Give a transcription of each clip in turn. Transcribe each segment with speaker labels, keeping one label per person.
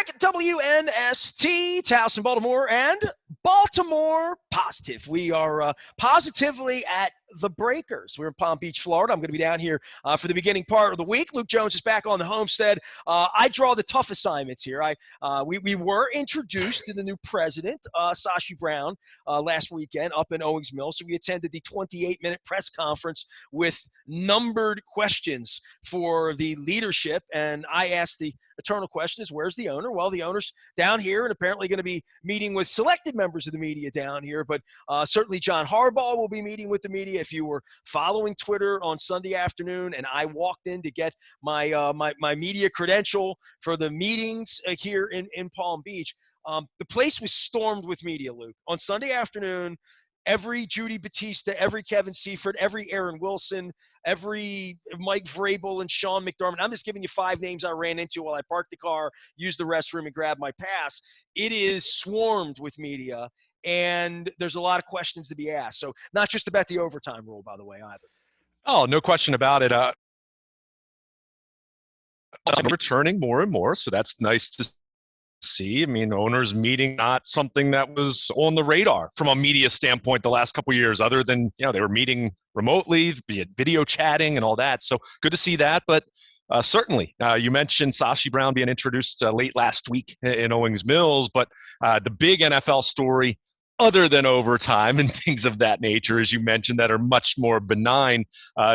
Speaker 1: back at WNST, Towson, Baltimore, and Baltimore Positive. We are positively at the Breakers. We're in Palm Beach, Florida. I'm going to be down here for the beginning part of the week. Luke Jones is back on the homestead. I draw the tough assignments here. We were introduced to the new president, Sashi Brown, last weekend up in Owings Mills. So we attended the 28-minute press conference with numbered questions for the leadership. And I asked the eternal question is, where's the owner? Well, the owner's down here and apparently going to be meeting with selected members of the media down here. But certainly John Harbaugh will be meeting with the media. If you were following Twitter on Sunday afternoon and I walked in to get my my media credential for the meetings here in Palm Beach, the place was stormed with media, Luke. On Sunday afternoon, every Judy Batista, every Kevin Seifert, every Aaron Wilson, every Mike Vrabel and Sean McDermott. I'm just giving you 5 names I ran into while I parked the car, used the restroom, and grabbed my pass. It is swarmed with media, and there's a lot of questions to be asked. So not just about the overtime rule, by the way, either.
Speaker 2: Oh, no question about it. Returning more and more, so that's nice to see. I mean, owners meeting, not something that was on the radar from a media standpoint the last couple of years, other than, they were meeting remotely, be it video chatting and all that. So good to see that. But certainly, you mentioned Sashi Brown being introduced late last week in Owings Mills, but the big NFL story, other than overtime and things of that nature, as you mentioned, that are much more benign,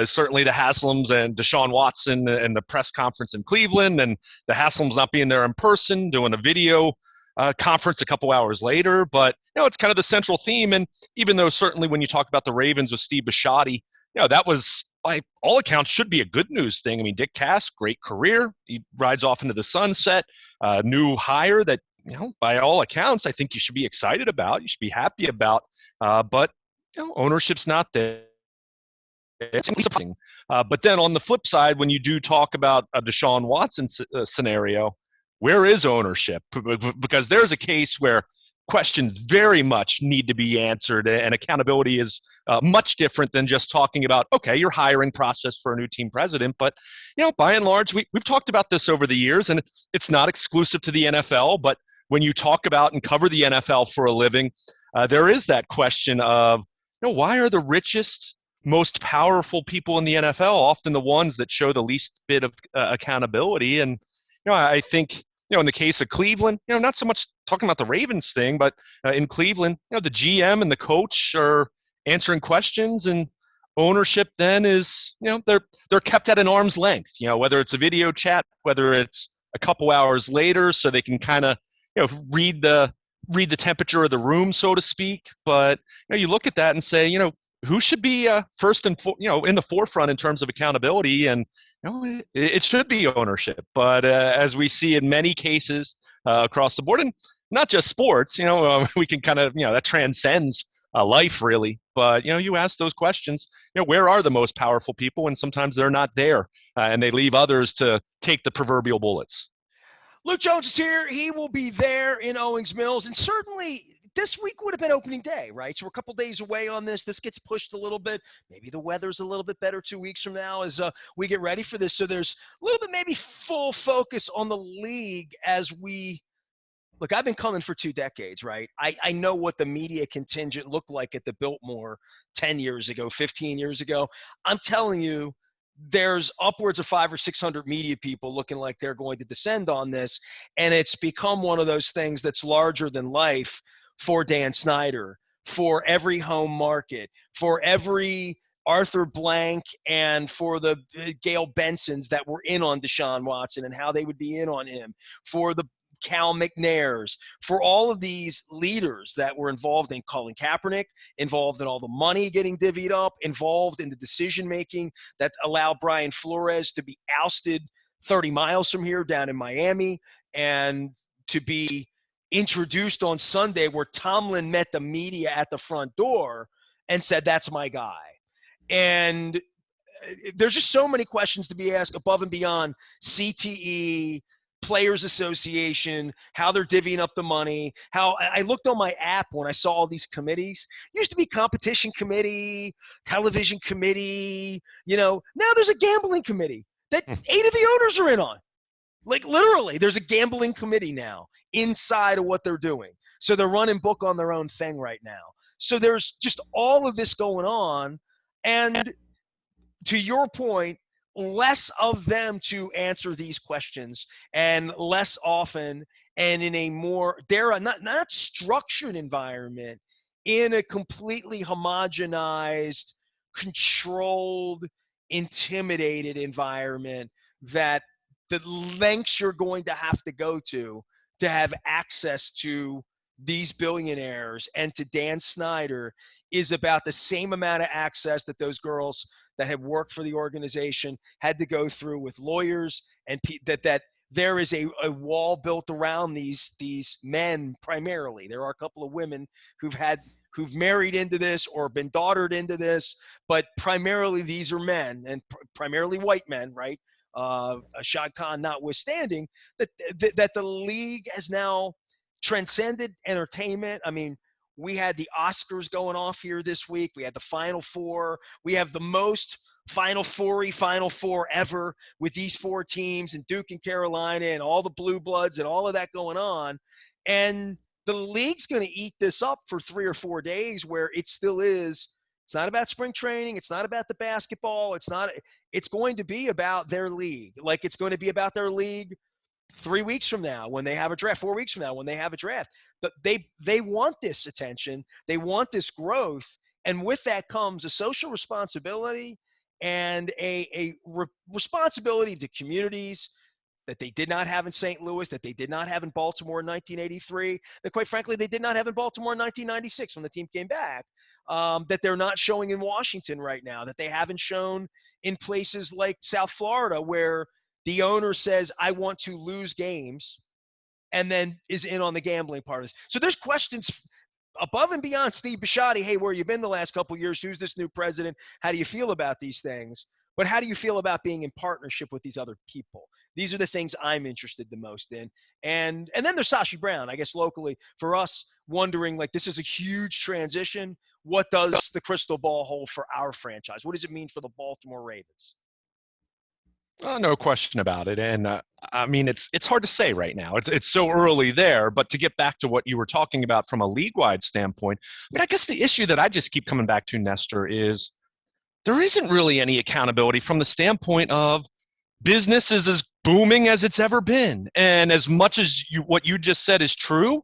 Speaker 2: certainly the Haslams and Deshaun Watson and the press conference in Cleveland, and the Haslams not being there in person, doing a video conference a couple hours later. But, it's kind of the central theme. And even though certainly when you talk about the Ravens with Steve Bisciotti, that was, by all accounts, should be a good news thing. I mean, Dick Cass, great career. He rides off into the sunset, new hire that, by all accounts, I think you should be excited about. You should be happy about. But ownership's not there. It's something. But then on the flip side, when you do talk about a Deshaun Watson scenario, where is ownership? Because there's a case where questions very much need to be answered, and accountability is much different than just talking about, okay, your hiring process for a new team president. But, by and large, we've talked about this over the years, and it's not exclusive to the NFL, but when you talk about and cover the NFL for a living, there is that question of, why are the richest, most powerful people in the NFL often the ones that show the least bit of accountability? And, I think, in the case of Cleveland, not so much talking about the Ravens thing, but in Cleveland, the GM and the coach are answering questions, and ownership then is, they're kept at an arm's length, whether it's a video chat, whether it's a couple hours later, so they can kind of, read the temperature of the room, so to speak. But you look at that and say, who should be first and in the forefront in terms of accountability? And it should be ownership. But as we see in many cases across the board, and not just sports, we can kind of, that transcends life really. But you ask those questions, where are the most powerful people? And sometimes they're not there, and they leave others to take the proverbial bullets.
Speaker 1: Luke Jones is here. He will be there in Owings Mills. And certainly this week would have been opening day, right? So we're a couple days away on this. This gets pushed a little bit. Maybe the weather's a little bit better 2 weeks from now as we get ready for this. So there's a little bit maybe full focus on the league as we – look, I've been coming for 2 decades, right? I know what the media contingent looked like at the Biltmore 10 years ago, 15 years ago. I'm telling you, there's upwards of 500 or 600 media people looking like they're going to descend on this. And it's become one of those things that's larger than life for Dan Snyder, for every home market, for every Arthur Blank, and for the Gail Bensons that were in on Deshaun Watson and how they would be in on him, for the Cal McNairs, for all of these leaders that were involved in Colin Kaepernick, involved in all the money getting divvied up, involved in the decision-making that allowed Brian Flores to be ousted 30 miles from here down in Miami, and to be introduced on Sunday where Tomlin met the media at the front door and said, that's my guy. And there's just so many questions to be asked above and beyond CTE, Players Association, how they're divvying up the money, how I looked on my app when I saw all these committees. It used to be competition committee, television committee, now there's a gambling committee that 8 of the owners are in on. Like literally, there's a gambling committee now inside of what they're doing. So they're running book on their own thing right now. So there's just all of this going on. And to your point, less of them to answer these questions and less often and in a more not structured environment, in a completely homogenized, controlled, intimidated environment, that the lengths you're going to have to have access to these billionaires and to Dan Snyder is about the same amount of access that those girls that had worked for the organization had to go through with lawyers, and that there is a wall built around these men. Primarily, there are a couple of women who've married into this or been daughtered into this, but primarily these are men, and primarily white men, right? Shad Khan notwithstanding, that the league has now transcended entertainment. I mean, we had the Oscars going off here this week. We had the Final Four. We have the most Final Four ever with these four teams and Duke and Carolina and all the Blue Bloods and all of that going on. And the league's going to eat this up for 3 or 4 days, where it still is. It's not about spring training. It's not about the basketball. It's going to be about their league. Like it's going to be about their league 3 weeks from now when they have a draft, 4 weeks from now when they have a draft. But they want this attention, they want this growth, and with that comes a social responsibility and responsibility to communities that they did not have in St. Louis, that they did not have in Baltimore in 1983, that quite frankly they did not have in Baltimore in 1996 when the team came back, that they're not showing in Washington right now, that they haven't shown in places like South Florida, where the owner says, I want to lose games, and then is in on the gambling part of this. So there's questions above and beyond Steve Bisciotti. Hey, where you been the last couple of years? Who's this new president? How do you feel about these things? But how do you feel about being in partnership with these other people? These are the things I'm interested the most in. And then there's Sashi Brown, I guess locally for us, wondering, like, this is a huge transition. What does the crystal ball hold for our franchise? What does it mean for the Baltimore Ravens?
Speaker 2: No question about it. And I mean, it's hard to say right now. It's so early there. But to get back to what you were talking about from a league-wide standpoint, I mean, I guess the issue that I just keep coming back to, Nestor, is there isn't really any accountability from the standpoint of business is as booming as it's ever been. And as much as what you just said is true,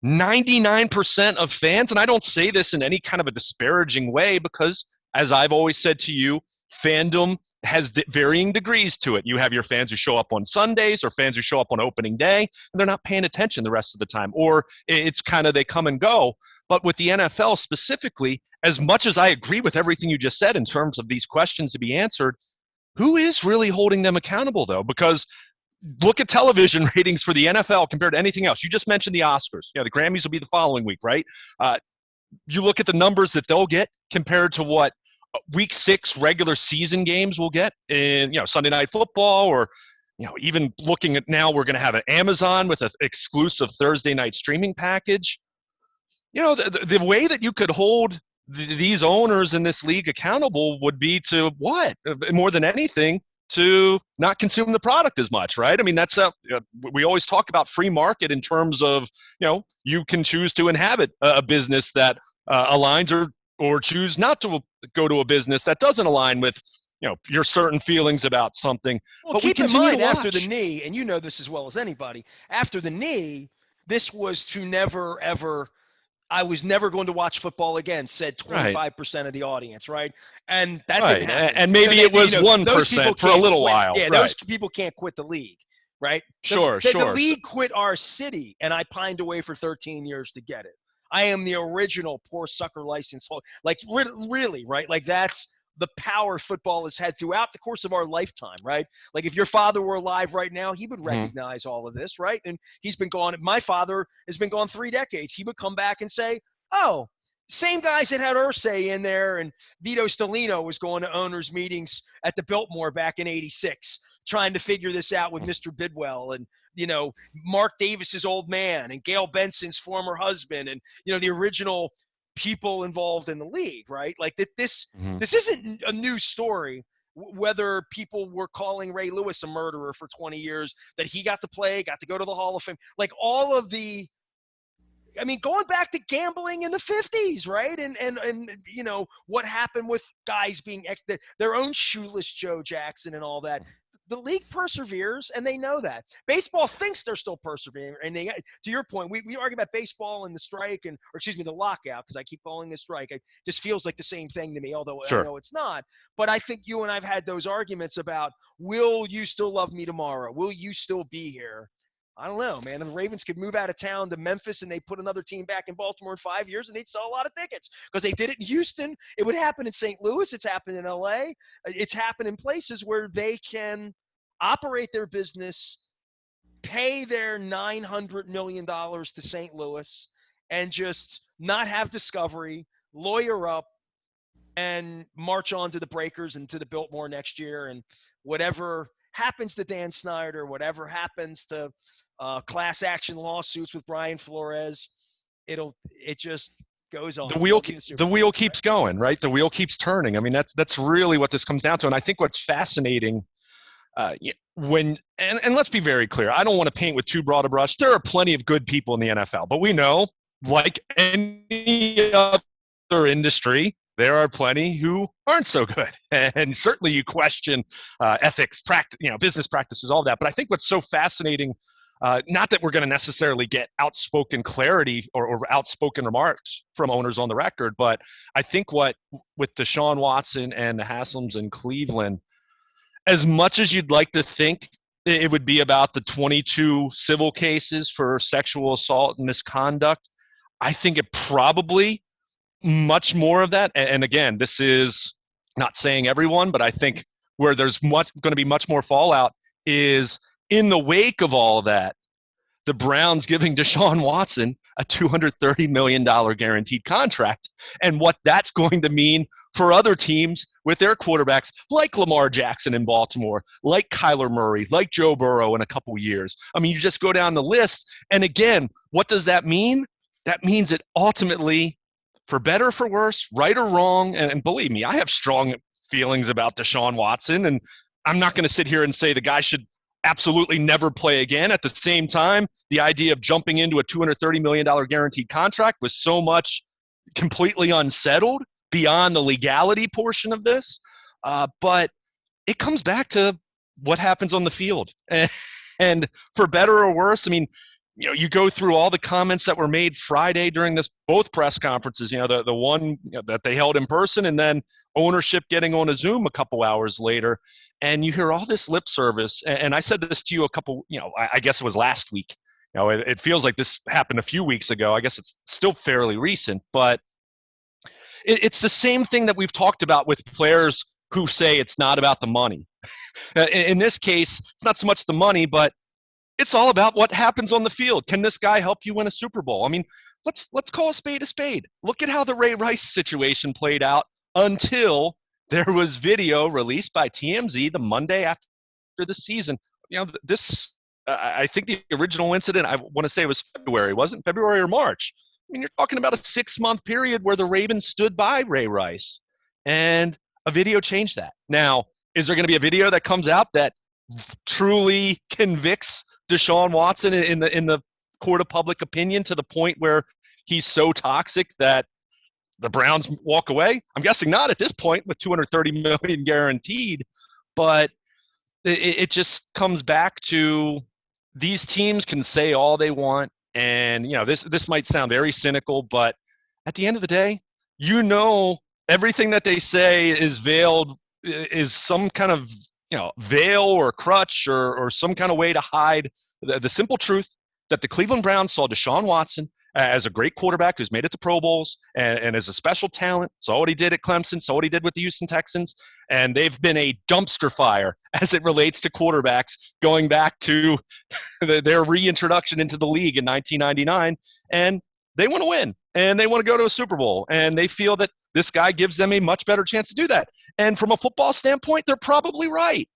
Speaker 2: 99% of fans, and I don't say this in any kind of a disparaging way because, as I've always said to you, fandom has varying degrees to it. You have your fans who show up on Sundays or fans who show up on opening day, and they're not paying attention the rest of the time. Or it's kind of they come and go. But with the NFL specifically, as much as I agree with everything you just said in terms of these questions to be answered, who is really holding them accountable, though? Because look at television ratings for the NFL compared to anything else. You just mentioned the Oscars. The Grammys will be the following week, right? You look at the numbers that they'll get compared to what week 6 regular season games will get in, Sunday Night Football, or, even looking at now, we're going to have an Amazon with an exclusive Thursday night streaming package. The way that you could hold these owners in this league accountable would be to what? More than anything, to not consume the product as much, right? I mean, that's we always talk about free market in terms of, you can choose to inhabit a business that aligns or choose not to go to a business that doesn't align with, your certain feelings about something.
Speaker 1: Well,
Speaker 2: but
Speaker 1: keep in mind, after the knee, and you know this as well as anybody, after the knee, this was to never, ever, I was never going to watch football again, said
Speaker 2: Right.
Speaker 1: 25% of the audience, right? And that
Speaker 2: Right.
Speaker 1: didn't happen.
Speaker 2: And maybe it was 1% for a little while.
Speaker 1: Yeah,
Speaker 2: Right.
Speaker 1: those people can't quit the league, right?
Speaker 2: Sure,
Speaker 1: the
Speaker 2: sure.
Speaker 1: league quit our city, and I pined away for 13 years to get it. I am the original poor sucker license holder. Like, really, right? Like, that's the power football has had throughout the course of our lifetime, right? Like, if your father were alive right now, he would recognize all of this, right? And he's been gone. My father has been gone 3 decades. He would come back and say, oh, same guys that had Irsay in there, and Vito Stellino was going to owners' meetings at the Biltmore back in '86, trying to figure this out with Mr. Bidwell, and Mark Davis's old man, and Gail Benson's former husband, and the original people involved in the league, right? Like this isn't a new story. whether people were calling Ray Lewis a murderer for 20 years, that he got to play, got to go to the Hall of Fame, like all of the, I mean, going back to gambling in the 50s, right? And you know, what happened with guys being their own shoeless Joe Jackson and all that. The league perseveres, and they know that. Baseball thinks they're still persevering, and they, to your point, we argue about baseball and the strike, or excuse me, the lockout, because I keep calling it strike. It just feels like the same thing to me, although I
Speaker 2: Sure.
Speaker 1: know it's not. But I think you and I've had those arguments about, will you still love me tomorrow? Will you still be here? I don't know, man. And the Ravens could move out of town to Memphis and they put another team back in Baltimore in 5 years and they'd sell a lot of tickets because they did it in Houston. It would happen in St. Louis. It's happened in LA. It's happened in places where they can operate their business, pay their $900 million to St. Louis, and just not have discovery, lawyer up, and march on to the Breakers and to the Biltmore next year. And whatever happens to Dan Snyder, whatever happens to class action lawsuits with Brian Flores, it just goes on.
Speaker 2: The wheel keeps going, right? The wheel keeps turning. I mean, that's really what this comes down to. And I think what's fascinating, and let's be very clear, I don't want to paint with too broad a brush. There are plenty of good people in the NFL, but we know, like any other industry, there are plenty who aren't so good. And certainly you question ethics, business practices, all that. But I think what's so fascinating, not that we're going to necessarily get outspoken clarity or outspoken remarks from owners on the record, but I think with Deshaun Watson and the Haslams in Cleveland, as much as you'd like to think it would be about the 22 civil cases for sexual assault and misconduct, I think it probably much more of that. And again, this is not saying everyone, but I think where there's going to be much more fallout is in the wake of all of that, the Browns giving Deshaun Watson a $230 million guaranteed contract, and what that's going to mean for other teams with their quarterbacks like Lamar Jackson in Baltimore, like Kyler Murray, like Joe Burrow in a couple years. I mean, you just go down the list. And again, what does that mean? That means that ultimately, for better or for worse, right or wrong, and believe me, I have strong feelings about Deshaun Watson, and I'm not going to sit here and say the guy should absolutely never play again. At the same time, the idea of jumping into a $230 million guaranteed contract was so much completely unsettled beyond the legality portion of this. But it comes back to what happens on the field. And for better or worse, I mean, you go through all the comments that were made Friday during both press conferences, the one that they held in person and then ownership getting on a Zoom a couple hours later. And you hear all this lip service. And I said this to you I guess it was last week. It feels like this happened a few weeks ago. I guess it's still fairly recent, but it's the same thing that we've talked about with players who say it's not about the money. In this case, it's not so much the money, but it's all about what happens on the field. Can this guy help you win a Super Bowl? I mean, let's call a spade a spade. Look at how the Ray Rice situation played out until there was video released by TMZ the Monday after the season. I think the original incident, I want to say it was February, wasn't February or March. I mean, you're talking about a 6-month period where the Ravens stood by Ray Rice, and a video changed that. Now, is there going to be a video that comes out that truly convicts Deshaun Watson in the court of public opinion to the point where he's so toxic that the Browns walk away? I'm guessing not at this point with $230 million guaranteed, but it just comes back to these teams can say all they want, and this might sound very cynical, but at the end of the day, everything that they say is veiled, is some kind of veil or crutch or some kind of way to hide the simple truth that the Cleveland Browns saw Deshaun Watson as a great quarterback who's made it to Pro Bowls and as a special talent. Saw what he did at Clemson, saw what he did with the Houston Texans, and they've been a dumpster fire as it relates to quarterbacks going back to their reintroduction into the league in 1999. And they want to win, and they want to go to a Super Bowl, and they feel that this guy gives them a much better chance to do that. And from a football standpoint, they're probably right.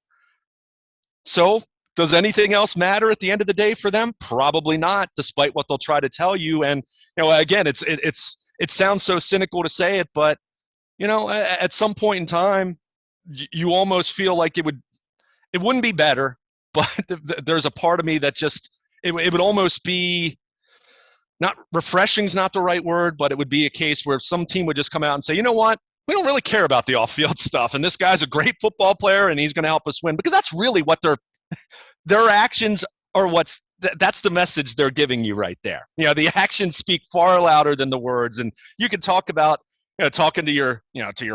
Speaker 2: So does anything else matter at the end of the day for them? Probably not, despite what they'll try to tell you. And again, it sounds so cynical to say it, but at some point in time, you almost feel like it wouldn't be better, but there's a part of me that just it would almost be not refreshing is not the right word, but it would be a case where some team would just come out and say, you know what, we don't really care about the off-field stuff, and this guy's a great football player, and he's going to help us win, because that's really what their actions are. That's the message they're giving you right there. The actions speak far louder than the words, and you can talk about talking to your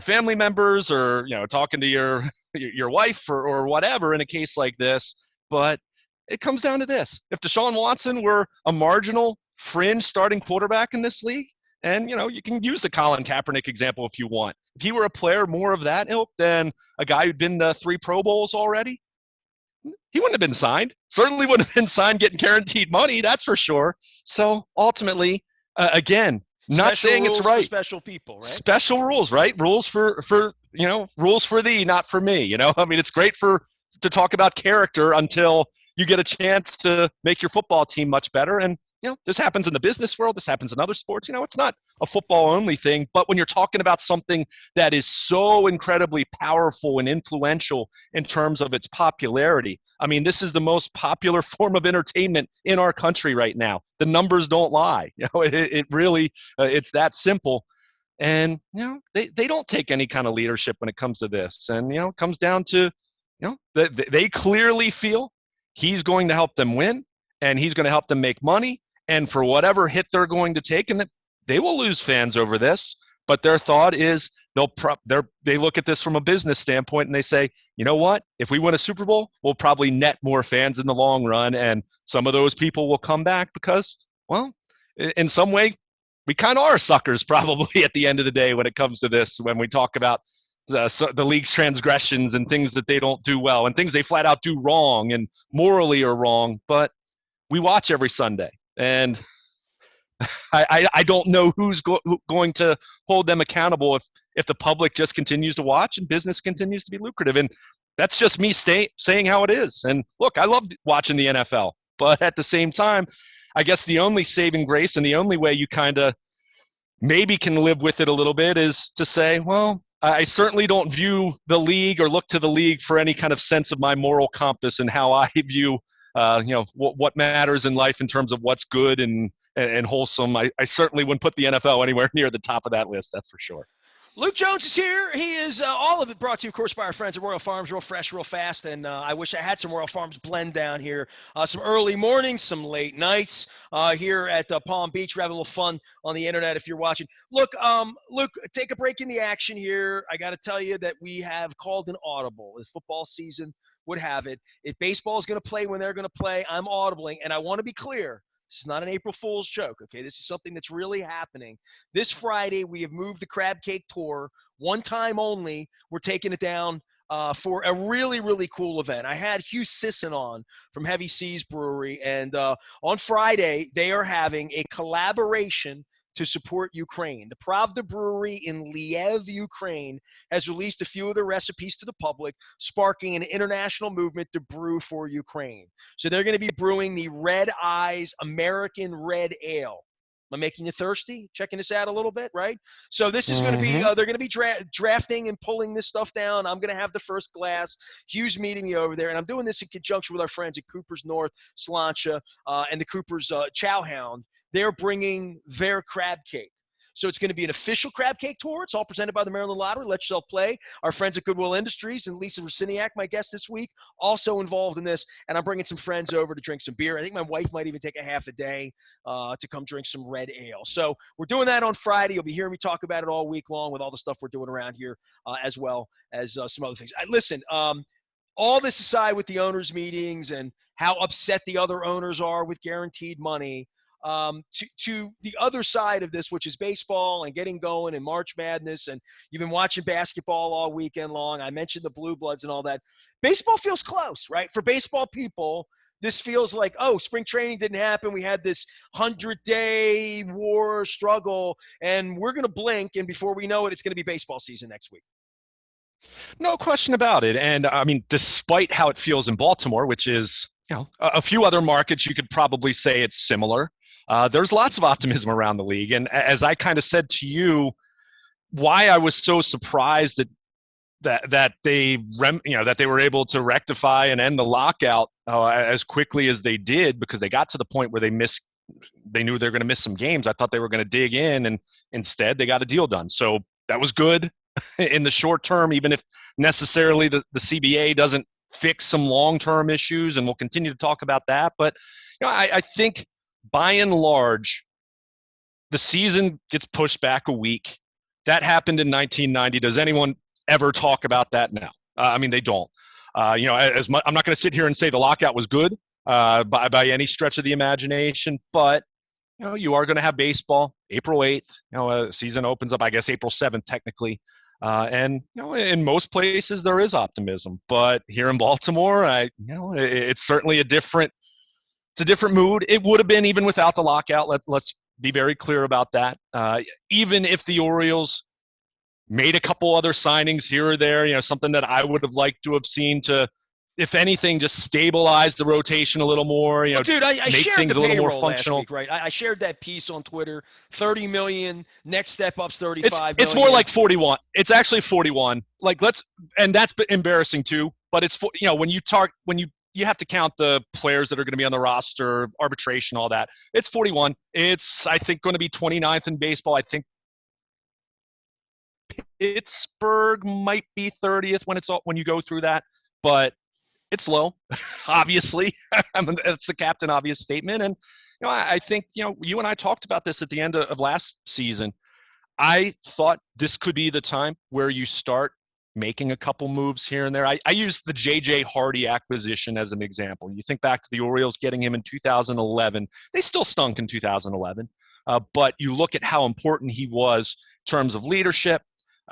Speaker 2: family members, or talking to your wife, or whatever in a case like this, but it comes down to this: if Deshaun Watson were a marginal fringe starting quarterback in this league, and you can use the Colin Kaepernick example if you want, if he were a player more of that ilk than a guy who'd been to 3 Pro Bowls already, he wouldn't have been signed. Certainly wouldn't have been signed getting guaranteed money, that's for sure. So ultimately, again, not
Speaker 1: Special
Speaker 2: saying it's
Speaker 1: rules
Speaker 2: right.
Speaker 1: for special people, right?
Speaker 2: Special rules, right? Rules for rules for thee, not for me. I mean, it's great to talk about character until you get a chance to make your football team much better. And this happens in the business world. This happens in other sports. It's not a football only thing. But when you're talking about something that is so incredibly powerful and influential in terms of its popularity, I mean, this is the most popular form of entertainment in our country right now. The numbers don't lie. It really it's that simple. And they don't take any kind of leadership when it comes to this. And it comes down to they clearly feel he's going to help them win, and he's going to help them make money, and for whatever hit they're going to take, and they will lose fans over this, but their thought is they look at this from a business standpoint and they say, you know what, if we win a Super Bowl, we'll probably net more fans in the long run, and some of those people will come back because, well, in some way, we kind of are suckers probably at the end of the day when it comes to this, when we talk about the league's transgressions and things that they don't do well and things they flat out do wrong and morally are wrong. But we watch every Sunday, and I don't know who's going to hold them accountable if the public just continues to watch and business continues to be lucrative. And that's just me saying how it is. And look, I love watching the NFL, but at the same time, I guess the only saving grace and the only way you kind of maybe can live with it a little bit is to say, well, I certainly don't view the league or look to the league for any kind of sense of my moral compass and how I view, what matters in life in terms of what's good and wholesome. I certainly wouldn't put the NFL anywhere near the top of that list. That's for sure.
Speaker 1: Luke Jones is here. He is all of it brought to you, of course, by our friends at Royal Farms, real fresh, real fast. And I wish I had some Royal Farms blend down here. Some early mornings, some late nights here at Palm Beach. We're having a little fun on the internet if you're watching. Look, Luke, take a break in the action here. I got to tell you that we have called an audible. As football season would have it, if baseball is going to play when they're going to play, I'm audibling. And I want to be clear. This is not an April Fool's joke, okay? This is something that's really happening. This Friday, we have moved the Crab Cake Tour. One time only, we're taking it down for a really, really cool event. I had Hugh Sisson on from Heavy Seas Brewery, and on Friday, they are having a collaboration to support Ukraine. The Pravda Brewery in Liev, Ukraine, has released a few of their recipes to the public, sparking an international movement to brew for Ukraine. So they're going to be brewing the Red Eyes American Red Ale. Am I making you thirsty? Checking this out a little bit, right? So this is going to be, they're going to be drafting and pulling this stuff down. I'm going to have the first glass. Hugh's meeting me over there, and I'm doing this in conjunction with our friends at Cooper's North, Slancha, and the Cooper's Chowhound. They're bringing their crab cake. So it's going to be an official crab cake tour. It's all presented by the Maryland Lottery. Let yourself play. Our friends at Goodwill Industries and Lisa Rosiniak, my guest this week, also involved in this. And I'm bringing some friends over to drink some beer. I think my wife might even take a half a day to come drink some red ale. So we're doing that on Friday. You'll be hearing me talk about it all week long with all the stuff we're doing around here, as well as some other things. Listen, all this aside with the owners' meetings and how upset the other owners are with guaranteed money, to the other side of this, which is baseball and getting going and March Madness, and you've been watching basketball all weekend long. I mentioned the Blue Bloods and all that. Baseball feels close, right? For baseball people, this feels like, oh, spring training didn't happen. We had this 100-day war struggle, and we're going to blink, and before we know it, it's going to be baseball season next week.
Speaker 2: No question about it. And I mean, despite how it feels in Baltimore, which is, a few other markets, you could probably say it's similar. There's lots of optimism around the league. And as I kind of said to you, why I was so surprised that that they that they were able to rectify and end the lockout as quickly as they did, because they got to the point where they knew they were going to miss some games. I thought they were going to dig in, and instead they got a deal done. So that was good in the short term, even if necessarily the CBA doesn't fix some long-term issues, and we'll continue to talk about that. But I think by and large, the season gets pushed back a week. That happened in 1990. Does anyone ever talk about that now? I mean, they don't. I'm not going to sit here and say the lockout was good by any stretch of the imagination, but you are going to have baseball April 8th. Season opens up, I guess, April 7th technically. And in most places there is optimism, but here in Baltimore, it's certainly a different mood. It would have been even without the lockout. Let's be very clear about that. Even if the Orioles made a couple other signings here or there, something that I would have liked to have seen to, if anything, just stabilize the rotation a little more.
Speaker 1: Dude, I
Speaker 2: make
Speaker 1: shared
Speaker 2: things
Speaker 1: the
Speaker 2: a little more
Speaker 1: payroll
Speaker 2: functional.
Speaker 1: last week, right? I shared that piece on Twitter. 30 million. Next step up's 35
Speaker 2: it's
Speaker 1: million.
Speaker 2: more like 41. It's actually 41. And that's embarrassing too. But it's when you have to count the players that are going to be on the roster, arbitration, all that. It's 41. It's, I think, going to be 29th in baseball. I think Pittsburgh might be 30th when you go through that, but it's low, obviously. It's the Captain Obvious statement. And I think you and I talked about this at the end of last season. I thought this could be the time where you start making a couple moves here and there. I use the J.J. Hardy acquisition as an example. You think back to the Orioles getting him in 2011. They still stunk in 2011, but you look at how important he was in terms of leadership,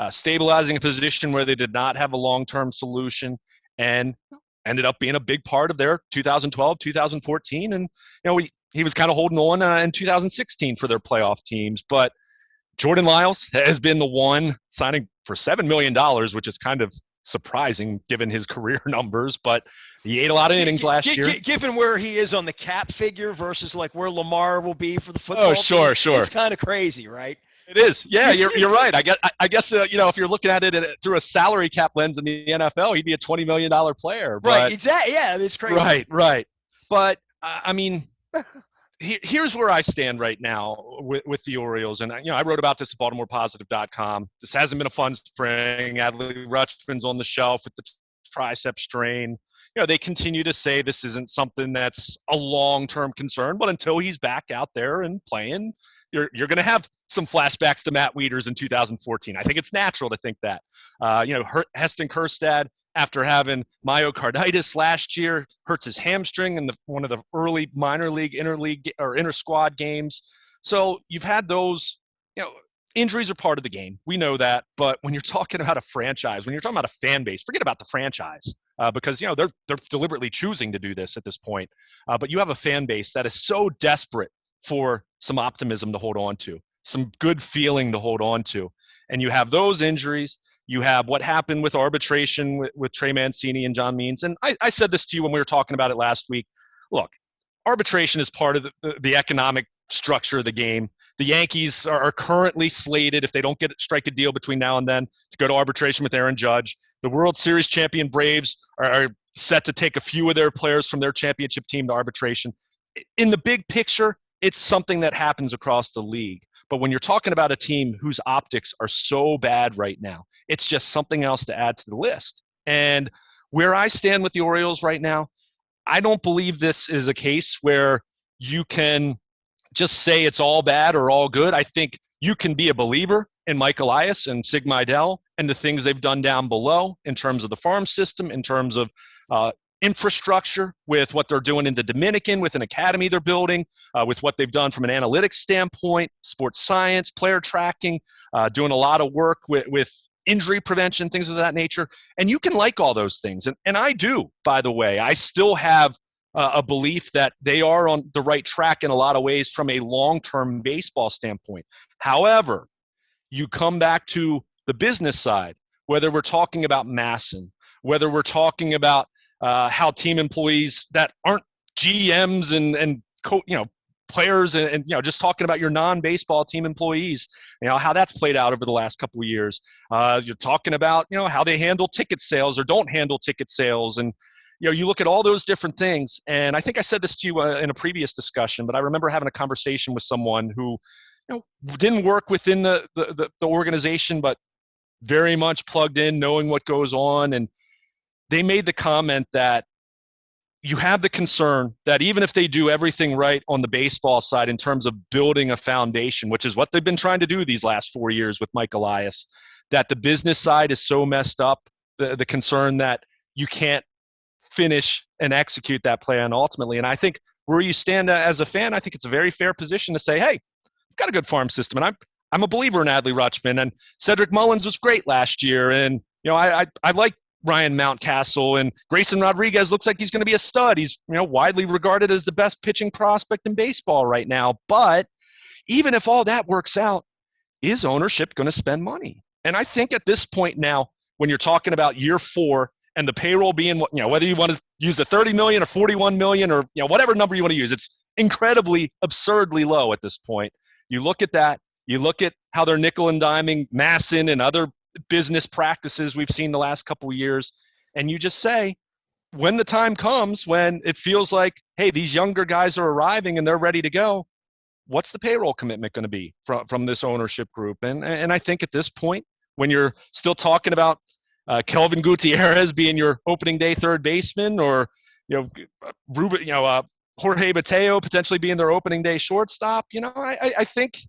Speaker 2: stabilizing a position where they did not have a long-term solution, and ended up being a big part of their 2012, 2014. And he was kind of holding on in 2016 for their playoff teams. But Jordan Lyles has been the one signing for $7 million, which is kind of surprising given his career numbers, but he ate a lot of innings last year.
Speaker 1: Given where he is on the cap figure versus like where Lamar will be for the football
Speaker 2: team, sure.
Speaker 1: It's kind of crazy, right?
Speaker 2: It is. Yeah, you're right. I guess if you're looking at it through a salary cap lens in the NFL, he'd be a $20 million player. But,
Speaker 1: right, exactly. Yeah, it's crazy.
Speaker 2: Right. But, I mean, here's where I stand right now with the Orioles. And, I wrote about this at BaltimorePositive.com. This hasn't been a fun spring. Adley Rutschman's on the shelf with the tricep strain. They continue to say this isn't something that's a long-term concern, but until he's back out there and playing, you're going to have some flashbacks to Matt Wieters in 2014. I think it's natural to think that. Heston Kjerstad, after having myocarditis last year, hurts his hamstring in one of the early minor league, inter-squad games. So you've had those, injuries are part of the game. We know that. But when you're talking about a franchise, when you're talking about a fan base, forget about the franchise because, they're deliberately choosing to do this at this point. But you have a fan base that is so desperate for some optimism to hold on to, some good feeling to hold on to. And you have those injuries. You have what happened with arbitration with Trey Mancini and John Means. And I said this to you when we were talking about it last week. Look, arbitration is part of the economic structure of the game. The Yankees are currently slated, if they don't strike a deal between now and then, to go to arbitration with Aaron Judge. The World Series champion Braves are set to take a few of their players from their championship team to arbitration. In the big picture, it's something that happens across the league. But when you're talking about a team whose optics are so bad right now, it's just something else to add to the list. And where I stand with the Orioles right now, I don't believe this is a case where you can just say it's all bad or all good. I think you can be a believer in Mike Elias and Sig Mejdal and the things they've done down below in terms of the farm system, in terms of infrastructure, with what they're doing in the Dominican, with an academy they're building, with what they've done from an analytics standpoint, sports science, player tracking, doing a lot of work with injury prevention, things of that nature. And you can like all those things. And I do, by the way. I still have a belief that they are on the right track in a lot of ways from a long-term baseball standpoint. However, you come back to the business side, whether we're talking about Masson, whether we're talking about how team employees that aren't GMs and players and just talking about your non-baseball team employees, how that's played out over the last couple of years. You're talking about, how they handle ticket sales or don't handle ticket sales. And, you look at all those different things. And I think I said this to you in a previous discussion, but I remember having a conversation with someone who, didn't work within the organization, but very much plugged in, knowing what goes on. And they made the comment that you have the concern that even if they do everything right on the baseball side in terms of building a foundation, which is what they've been trying to do these last 4 years with Mike Elias, that the business side is so messed up, the concern that you can't finish and execute that plan ultimately. And I think where you stand as a fan, I think it's a very fair position to say, hey, I've got a good farm system, and I'm a believer in Adley Rutschman, and Cedric Mullins was great last year, and I like Ryan Mountcastle, and Grayson Rodriguez looks like he's going to be a stud. He's widely regarded as the best pitching prospect in baseball right now. But even if all that works out, is ownership going to spend money? And I think at this point now, when you're talking about year 4 and the payroll being whether you want to use the 30 million or 41 million or whatever number you want to use, it's incredibly absurdly low at this point. You look at that, you look at how they're nickel and diming Masson and other business practices we've seen the last couple of years, and you just say, when the time comes when it feels like, hey, these younger guys are arriving and they're ready to go, what's the payroll commitment going to be from this ownership group? And I think at this point, when you're still talking about Kelvin Gutierrez being your opening day third baseman, or Jorge Mateo potentially being their opening day shortstop, I think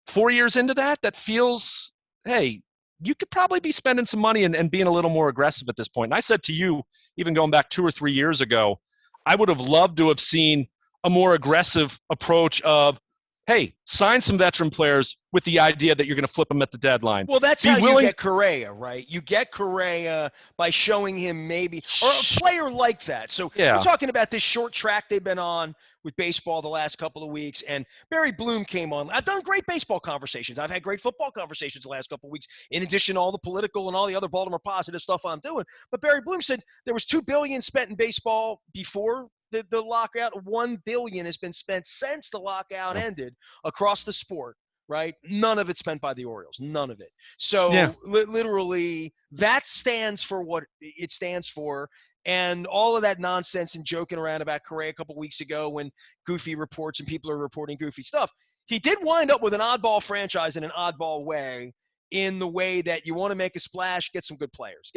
Speaker 2: 4 years into that feels, hey, you could probably be spending some money and being a little more aggressive at this point. And I said to you, even going back 2 or 3 years ago, I would have loved to have seen a more aggressive approach of, hey, sign some veteran players with the idea that you're going to flip them at the deadline.
Speaker 1: Well, that's how you get Correa, right? You get Correa by showing him maybe, or a player like that. So we're talking about this short track they've been on with baseball the last couple of weeks, and Barry Bloom came on. I've done great baseball conversations. I've had great football conversations the last couple of weeks, in addition to all the political and all the other Baltimore positive stuff I'm doing. But Barry Bloom said there was $2 billion spent in baseball before the lockout. $1 billion has been spent since the lockout ended across the sport, right? None of it spent by the Orioles, none of it. So literally that stands for what it stands for. And all of that nonsense and joking around about Correa a couple weeks ago when goofy reports and people are reporting goofy stuff, he did wind up with an oddball franchise in an oddball way, in the way that you want to make a splash, get some good players.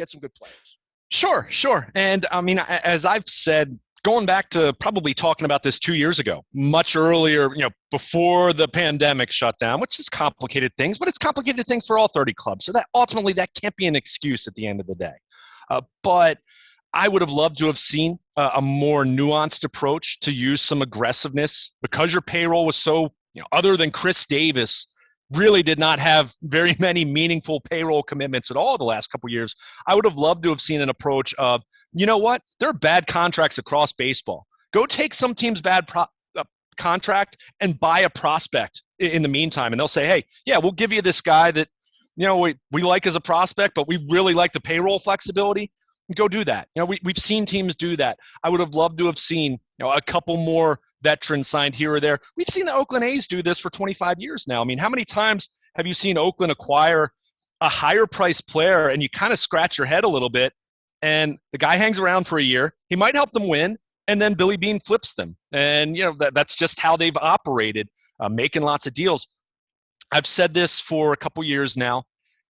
Speaker 2: Sure. And I mean, as I've said, going back to probably talking about this 2 years ago, much earlier, before the pandemic shut down, which is complicated things, but it's complicated things for all 30 clubs. So that ultimately that can't be an excuse at the end of the day. But I would have loved to have seen a more nuanced approach to use some aggressiveness, because your payroll was so, other than Chris Davis, really did not have very many meaningful payroll commitments at all the last couple of years. I would have loved to have seen an approach of, what? There are bad contracts across baseball. Go take some team's bad contract and buy a prospect in the meantime. And they'll say, hey, yeah, we'll give you this guy that, we like as a prospect, but we really like the payroll flexibility. Go do that. We've seen teams do that. I would have loved to have seen, a couple more veterans signed here or there. We've seen the Oakland A's do this for 25 years now. I mean, how many times have you seen Oakland acquire a higher priced player and you kind of scratch your head a little bit, and the guy hangs around for a year, he might help them win, and then Billy Beane flips them. And, that's just how they've operated, making lots of deals. I've said this for a couple years now.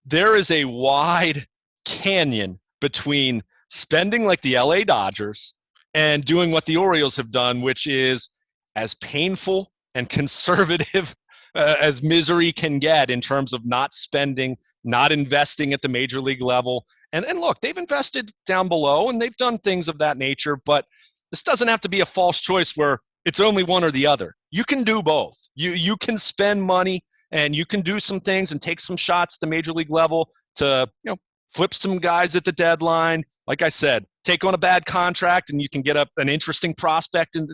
Speaker 2: There is a wide canyon between spending like the LA Dodgers and doing what the Orioles have done, which is as painful and conservative as misery can get in terms of not spending, not investing at the major league level. And look, they've invested down below and they've done things of that nature, but this doesn't have to be a false choice where it's only one or the other. You can do both. You can spend money and you can do some things and take some shots at the major league level to, flip some guys at the deadline. Like I said, take on a bad contract and you can get an interesting prospect and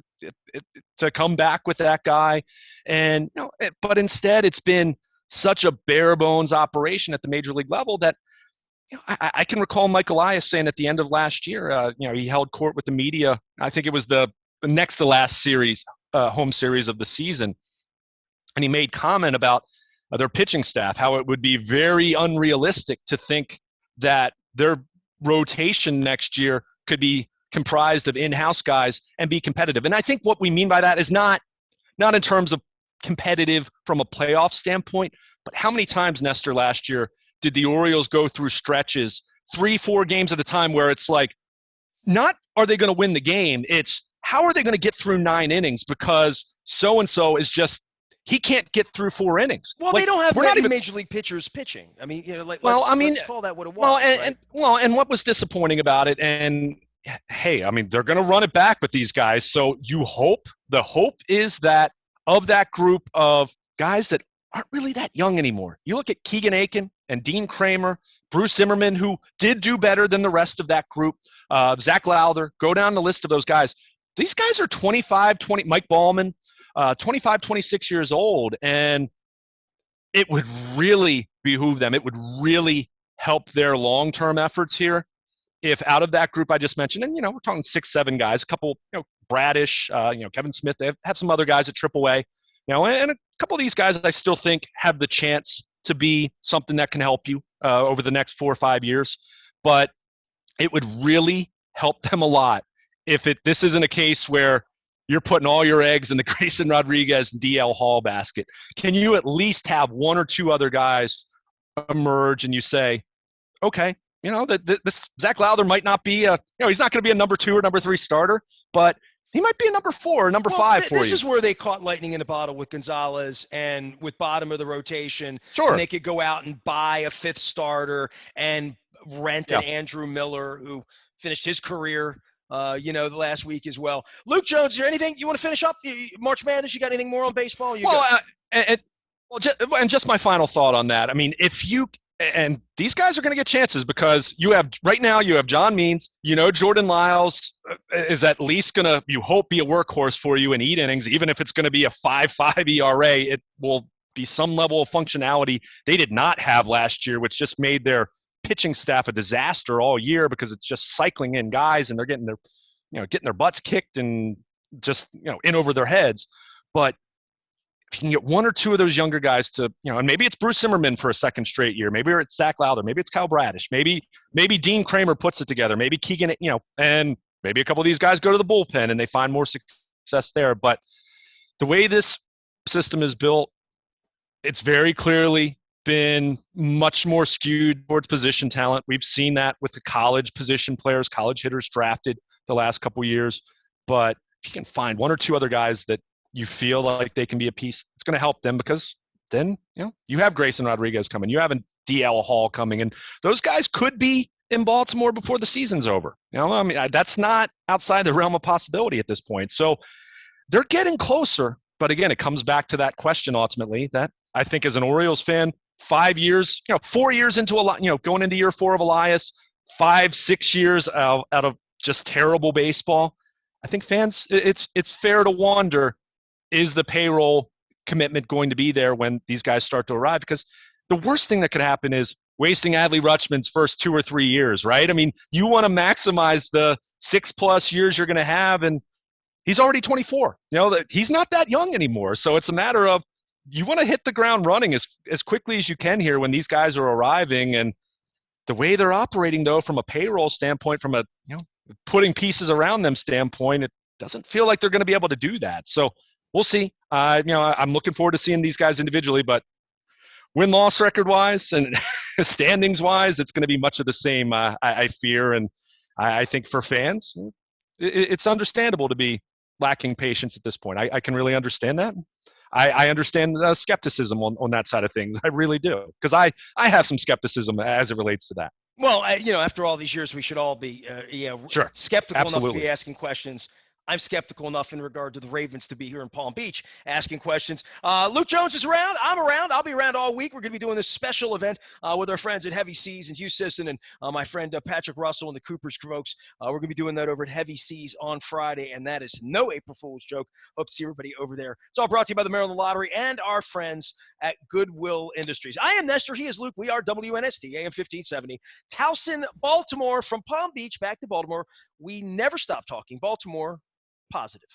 Speaker 2: to come back with that guy. And but instead, it's been such a bare bones operation at the major league level that I can recall Mike Elias saying at the end of last year, he held court with the media. I think it was the next to last series. home series of the season, and he made comment about their pitching staff, how it would be very unrealistic to think that their rotation next year could be comprised of in-house guys and be competitive. And I think what we mean by that is not in terms of competitive from a playoff standpoint, but how many times, Nestor, last year did the Orioles go through stretches, 3-4 games at a time, where it's like, not are they going to win the game, it's how are they going to get through 9 innings because so-and-so is just, he can't get through 4 innings.
Speaker 1: Well,
Speaker 2: like,
Speaker 1: they don't have
Speaker 2: we're
Speaker 1: many
Speaker 2: not even
Speaker 1: major league pitchers pitching. I mean, let's call that what it was.
Speaker 2: Well,
Speaker 1: right?
Speaker 2: and what was disappointing about it, and hey, I mean, they're going to run it back with these guys. So the hope is that of that group of guys that aren't really that young anymore. You look at Keegan Aiken and Dean Kramer, Bruce Zimmerman, who did do better than the rest of that group, Zach Lowther, go down the list of those guys. These guys are 25, 20, Mike Ballman, 25, 26 years old, and it would really behoove them. It would really help their long-term efforts here if out of that group I just mentioned, and, we're talking 6-7 guys, a couple, Bradish, Kevin Smith, they have some other guys at AAA, and a couple of these guys I still think have the chance to be something that can help you over the next 4 or 5 years. But it would really help them a lot if this isn't a case where you're putting all your eggs in the Grayson Rodriguez and DL Hall basket. Can you at least have 1 or 2 other guys emerge and you say, okay, this Zach Lowther might not be he's not going to be a number 2 or number 3 starter, but he might be a number 4 or number 5 for you.
Speaker 1: This is where they caught lightning in a bottle with Gonzalez and with bottom of the rotation.
Speaker 2: Sure.
Speaker 1: And they could go out and buy a 5th starter and rent an Andrew Miller, who finished his career the last week as well. Luke Jones, is there anything you want to finish up? March Madness, you got anything more on baseball?
Speaker 2: Just my final thought on that. I mean, and these guys are going to get chances because right now you have John Means, Jordan Lyles is at least going to, you hope, be a workhorse for you in 8 innings, even if it's going to be a 5.5 ERA, it will be some level of functionality they did not have last year, which just made their pitching staff a disaster all year because it's just cycling in guys and they're getting their butts kicked and just, in over their heads. But if you can get 1 or 2 of those younger guys to, and maybe it's Bruce Zimmerman for a second straight year, maybe it's Zach Lowther, maybe it's Kyle Bradish, maybe Dean Kramer puts it together, maybe Keegan, and maybe a couple of these guys go to the bullpen and they find more success there. But the way this system is built, it's very clearly been much more skewed towards position talent. We've seen that with the college position players, college hitters drafted the last couple of years. But if you can find 1 or 2 other guys that you feel like they can be a piece, it's going to help them because then, you have Grayson Rodriguez coming. You have a DL Hall coming, and those guys could be in Baltimore before the season's over. That's not outside the realm of possibility at this point. So they're getting closer. But again, it comes back to that question ultimately that I think as an Orioles fan, 5 years, 4 years into going into year 4 of Elias, 5-6 years out of just terrible baseball. I think fans, it's fair to wonder, is the payroll commitment going to be there when these guys start to arrive? Because the worst thing that could happen is wasting Adley Rutschman's first 2 or 3 years, right? I mean, you want to maximize the 6+ years you're going to have, and he's already 24. He's not that young anymore. So it's a matter of, you want to hit the ground running as quickly as you can here when these guys are arriving. And the way they're operating, though, from a payroll standpoint, from a putting pieces around them standpoint, it doesn't feel like they're going to be able to do that. So we'll see. I'm looking forward to seeing these guys individually, but win-loss record-wise and standings-wise, it's going to be much of the same, I fear. And I think for fans, it's understandable to be lacking patience at this point. I can really understand that. I understand skepticism on that side of things. I really do, because I have some skepticism as it relates to that.
Speaker 1: Well, after all these years, we should all be
Speaker 2: sure.
Speaker 1: skeptical
Speaker 2: Absolutely.
Speaker 1: enough to be asking questions. I'm skeptical enough in regard to the Ravens to be here in Palm Beach asking questions. Luke Jones is around. I'm around. I'll be around all week. We're going to be doing this special event with our friends at Heavy Seas and Hugh Sisson and my friend Patrick Russell and the Cooper's folks. We're going to be doing that over at Heavy Seas on Friday, and that is no April Fool's joke. Hope to see everybody over there. It's all brought to you by the Maryland Lottery and our friends at Goodwill Industries. I am Nestor. He is Luke. We are WNST, AM 1570. Towson, Baltimore, from Palm Beach back to Baltimore. We never stop talking Baltimore positive.